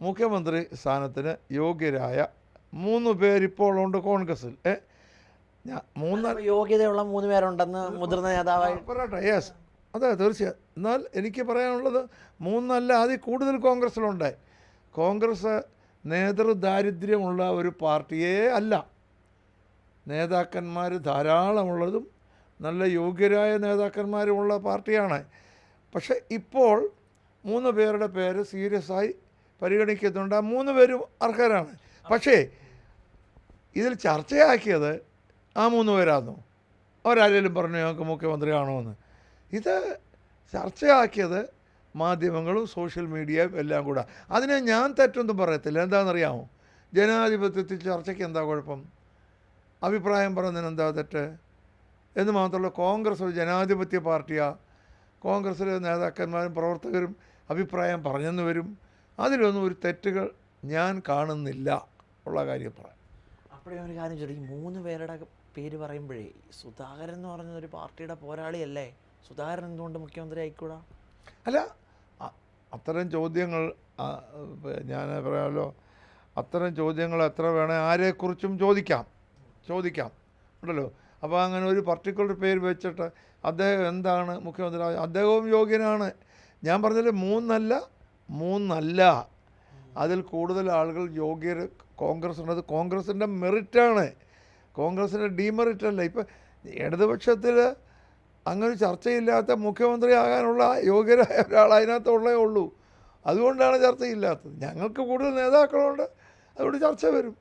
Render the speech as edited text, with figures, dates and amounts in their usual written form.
മുഖ്യമന്ത്രി സ്ഥാനത്തിന് യോഗ്യരായ 3 പേരിപ്പോൾ ഉണ്ട് കോൺഗ്രസ്സിൽ. യോഗ്യതയുള്ള 3 പേരുണ്ടെന്ന് മുതിർന്ന നേതാവായി പറയട്ടെ. യെസ്, അതെ, തീർച്ചയായും. എന്നാൽ എനിക്ക് പറയാനുള്ളത് 3 അതിൽ കൂടുതൽ കോൺഗ്രസ്സിലുണ്ട്. കോൺഗ്രസ് നേതൃദാരിദ്ര്യമുള്ള ഒരു പാർട്ടിയേ അല്ല. നേതാക്കന്മാർ ധാരാളമുള്ളതും നല്ല യോഗ്യരായ നേതാക്കന്മാരുമുള്ള പാർട്ടിയാണ്. പക്ഷേ ഇപ്പോൾ 3 പേരുടെ പേര് സീരിയസ് ആയി പരിഗണിക്കുന്നുണ്ട്. ആ 3 പേരും അർഹരാണ്. പക്ഷേ ഇതിൽ ചർച്ചയാക്കിയത് ആ 3 പേരാണെന്നോ? അവരാരെങ്കിലും പറഞ്ഞു ഞങ്ങൾക്ക് മുഖ്യമന്ത്രി ആണോയെന്ന്? ഇത് ചർച്ചയാക്കിയത് മാധ്യമങ്ങളും സോഷ്യൽ മീഡിയയും എല്ലാം കൂടെ. അതിനെ ഞാൻ തെറ്റൊന്നും പറയത്തില്ല. എന്താണെന്നറിയാമോ? ജനാധിപത്യത്തിൽ ചർച്ചയ്ക്ക് എന്താ കുഴപ്പം? അഭിപ്രായം പറയുന്നതിന് എന്താ തെറ്റ്? എന്ന് മാത്രമല്ല, കോൺഗ്രസ് ഒരു ജനാധിപത്യ പാർട്ടിയാണ്. കോൺഗ്രസ്സിലെ നേതാക്കന്മാരും പ്രവർത്തകരും അഭിപ്രായം പറഞ്ഞെന്ന് വരും. അതിലൊന്നും ഒരു തെറ്റുകൾ ഞാൻ കാണുന്നില്ല ഉള്ള കാര്യം പറയാം. അപ്പോഴേ ഒരു കാര്യം ചോദിക്കും, 3 പേരുടെ പേര് പറയുമ്പോഴേ സുധാകരൻ എന്ന് പറയുന്നൊരു പാർട്ടിയുടെ പോരാളിയല്ലേ? സുധാകരൻ എന്തുകൊണ്ട് മുഖ്യമന്ത്രി ആയിക്കൂടാ? അല്ല, അത്തരം ചോദ്യങ്ങൾ ഞാൻ പറയാമല്ലോ, അത്തരം ചോദ്യങ്ങൾ എത്ര വേണേൽ ആരെക്കുറിച്ചും ചോദിക്കാം ഉണ്ടല്ലോ. അപ്പോൾ അങ്ങനെ ഒരു പർട്ടിക്കുലർ പേര് വെച്ചിട്ട് അദ്ദേഹം എന്താണ് മുഖ്യമന്ത്രി, അദ്ദേഹവും യോഗ്യനാണ്. ഞാൻ പറഞ്ഞത് 3 അതിൽ കൂടുതൽ ആളുകൾ യോഗ്യർ കോൺഗ്രസ് ഉള്ളത് കോൺഗ്രസിൻ്റെ മെറിറ്റാണ്, കോൺഗ്രസിൻ്റെ ഡീമെറിറ്റല്ല. ഇപ്പം ഇടതുപക്ഷത്തിൽ അങ്ങനെ ചർച്ചയില്ലാത്ത മുഖ്യമന്ത്രി ആകാനുള്ള യോഗ്യരായ ഒരാൾ അതിനകത്തുള്ളേ ഉള്ളൂ. അതുകൊണ്ടാണ് ചർച്ചയില്ലാത്തത്. ഞങ്ങൾക്ക് കൂടുതൽ നേതാക്കളുണ്ട്, അതുകൊണ്ട് ചർച്ച വരും.